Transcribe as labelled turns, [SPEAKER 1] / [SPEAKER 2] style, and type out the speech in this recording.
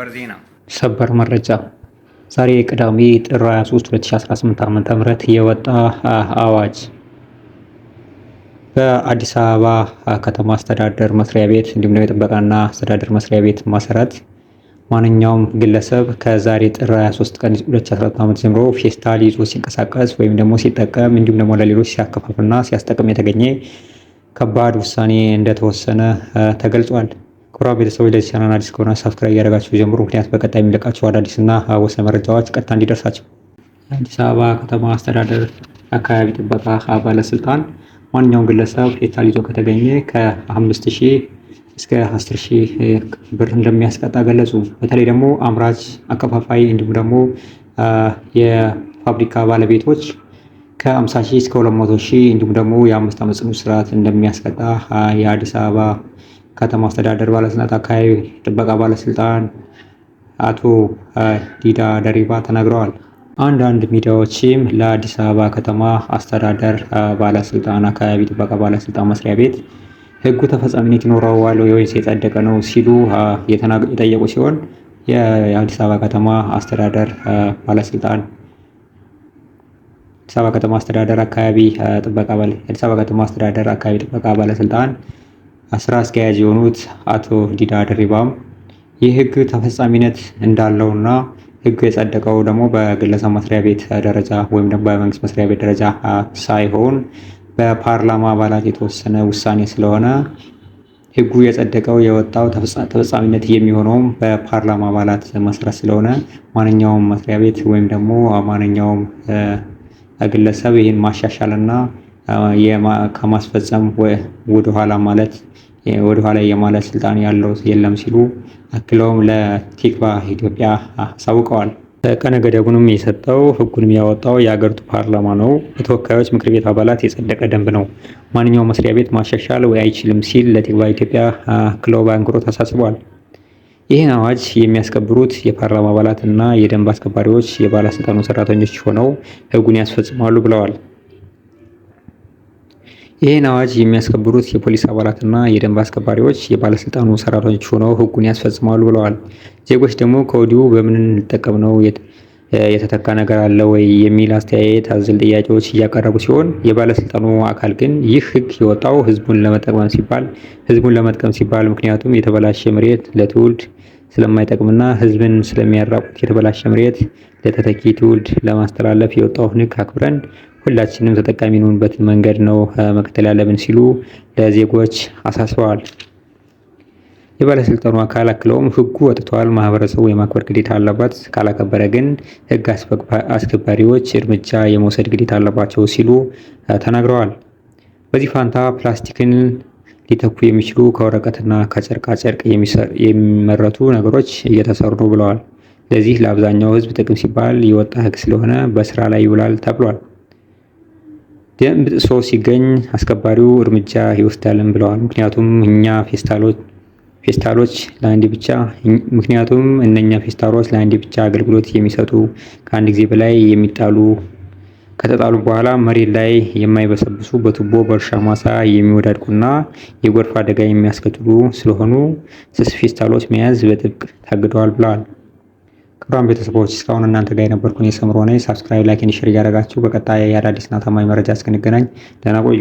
[SPEAKER 1] ሰበር ዜና
[SPEAKER 2] ሰበር መረጃ ዛሬ ቅዳሜ ጥር 23 2018 ዓ.ም የወጣ አዋጅ በአዲስ አበባ ከተማ አስተዳደር መስሪያ ቤት እንዲሁም የጥበቃና አስተዳደር መስሪያ ቤት መሰረት ማንኛውም ግለሰብ ከዛሬ ጥር 23 ቀን 2017 ዓ.ም ጀምሮ ፌስታል ይዞ ሲንቀሳቀስ ወይም ደግሞ ሲጠቀም እንዲሁም ደግሞ ለሌሎች ሲያከፋፍልና ሲያስጠቅም የተገኘ ከባድ ውሳኔ እንደተወሰነ ተገልጿል። ክቡራን ቤተሰቦች ለዚህ ቻናል አዲስ ከሆነ ሰብስክራይብ እያደረጋችሁ ጀምሩ። ምክንያት በቀጣይ የሚለቃቸው አዳዲስና ወሳኝ መረጃዎች ቀጥታ እንዲደርሳቸው። የአዲስ አበባ ከተማ አስተዳደር አካባቢ ጥበቃ ባለስልጣን ማንኛውም ግለሰብ ፌስታል ይዞ ከተገኘ ከ5000 እስከ 10000 ብር እንደሚያስቀጣ ገለጹ። በተለይ ደግሞ አምራች፣ አከፋፋይ እንዲሁም ደግሞ የፋብሪካ ባለቤቶች ከ50,000 እስከ 200,000 እንዲሁም ደግሞ የ5 ዓመት ጽኑ እስራት እንደሚያስቀጣ የአዲስ አበባ ከተማ አስተዳደር ባለስልጣናት አካባቢ ጥበቃ ባለስልጣን አቶ ዲዳ ደሪባ ተናግረዋል። አንዳንድ ሚዲያዎችም ለአዲስ አበባ ከተማ አስተዳደር ባለስልጣን አካባቢ ጥበቃ ባለስልጣን መስሪያ ቤት ሕጉ ተፈጻሚነት ይኖረዋል ወይስ የጸደቀ ነው ሲሉ የጠየቁ ሲሆን የአዲስ አበባ ከተማ አስተዳደር ባለስልጣን አዲስ አበባ ከተማ አስተዳደር አካባቢ ጥበቃ ባለስልጣን ስራ አስኪያጅ የሆኑት አቶ ዲዳ ደሪባም ይህ ሕግ ተፈጻሚነት እንዳለውና ሕጉ የጸደቀው ደግሞ በግለሰብ መስሪያ ቤት ደረጃ ወይም ደግሞ በመንግስት መስሪያ ቤት ደረጃ ሳይሆን በፓርላማ አባላት የተወሰነ ውሳኔ ስለሆነ ሕጉ የጸደቀው የወጣው ተፈጻሚነት የሚሆነውም በፓርላማ አባላት መሰረት ስለሆነ ማንኛውም መስሪያ ቤት ወይም ደግሞ ማንኛውም ግለሰብ ይህን ማሻሻልና ከማስፈጸም ወደኋላ የማለት ስልጣን ያለው የለም ሲሉ አክለውም ለቲክቫህ ኢትዮጵያ አሳውቀዋል። ቀነ ገደቡንም የሰጠው ሕጉንም ያወጣው የሀገሪቱ ፓርላማ ነው። በተወካዮች ምክር ቤት አባላት የጸደቀ ደንብ ነው። ማንኛውም መስሪያ ቤት ማሻሻል አይችልም ሲል ለቲክቫህ ኢትዮጵያ አክለው በአንክሮት አሳስበዋል። ይህን አዋጅ የሚያስከብሩት የፓርላማ አባላት እና የደንብ አስከባሪዎች የባለስልጣኑ ሰራተኞች ሆነው ሕጉን ያስፈጽማሉ ብለዋል። ይህን አዋጅ የሚያስከብሩት የፖሊስ አባላትና የደንብ አስከባሪዎች የባለስልጣኑ ሰራተኞች ሆነው ሕጉን ያስፈጽማሉ ብለዋል። ዜጎች ደግሞ ከወዲሁ በምን እንጠቀም ነው የተተካ ነገር አለ ወይ የሚል አስተያየት አዘል ጥያቄዎች እያቀረቡ ሲሆን የባለስልጣኑ አካል ግን ይህ ሕግ የወጣው ህዝቡን ለመጥቀም ሲባል ምክንያቱም የተበላሸ መሬት ለትውልድ ስለማይጠቅምና ህዝብን ስለሚያራቁት የተበላሸ መሬት ለተተኪ ትውልድ ለማስተላለፍ የወጣውን ሕግ አክብረን ሁላችንም ተጠቃሚ እንሆንበትን መንገድ ነው መከተል ያለብን ሲሉ ለዜጎች አሳስበዋል። የባለስልጣኑ አካል አክለውም ሕጉ ወጥቷል፣ ማህበረሰቡ የማክበር ግዴታ አለበት፣ ካላከበረ ግን ሕግ አስከባሪዎች እርምጃ የመውሰድ ግዴታ አለባቸው ሲሉ ተናግረዋል። በዚህ ፋንታ ፕላስቲክን ሊተኩ የሚችሉ ከወረቀትና ከጨርቃ ጨርቅ የሚመረቱ ነገሮች እየተሰሩ ነው ብለዋል። ለዚህ ለአብዛኛው ህዝብ ጥቅም ሲባል የወጣ ሕግ ስለሆነ በስራ ላይ ይውላል ተብሏል። ደንብ ጥሶ ሲገኝ አስከባሪው እርምጃ ይወስዳልን ብለዋል። ምክንያቱም እነኛ ፌስታሎች ለአንድ ብቻ አገልግሎት የሚሰጡ ከአንድ ጊዜ በላይ ከተጣሉ በኋላ መሬት ላይ የማይበሰብሱ በቱቦ በእርሻ ማሳ የሚወዳድቁና የጎርፍ አደጋ የሚያስከትሉ ስለሆኑ ስስ ፌስታሎች መያዝ በጥብቅ ታግደዋል ብለዋል። ክቡራን ቤተሰቦች እስካሁን እናንተ ጋር የነበርኩኝ የሰምሮ ነኝ። ሳብስክራይብ፣ ላይክ፣ ሼር እያደረጋችሁ በቀጣይ የአዳዲስና ታማኝ መረጃ እስክንገናኝ ደህና ቆዩ።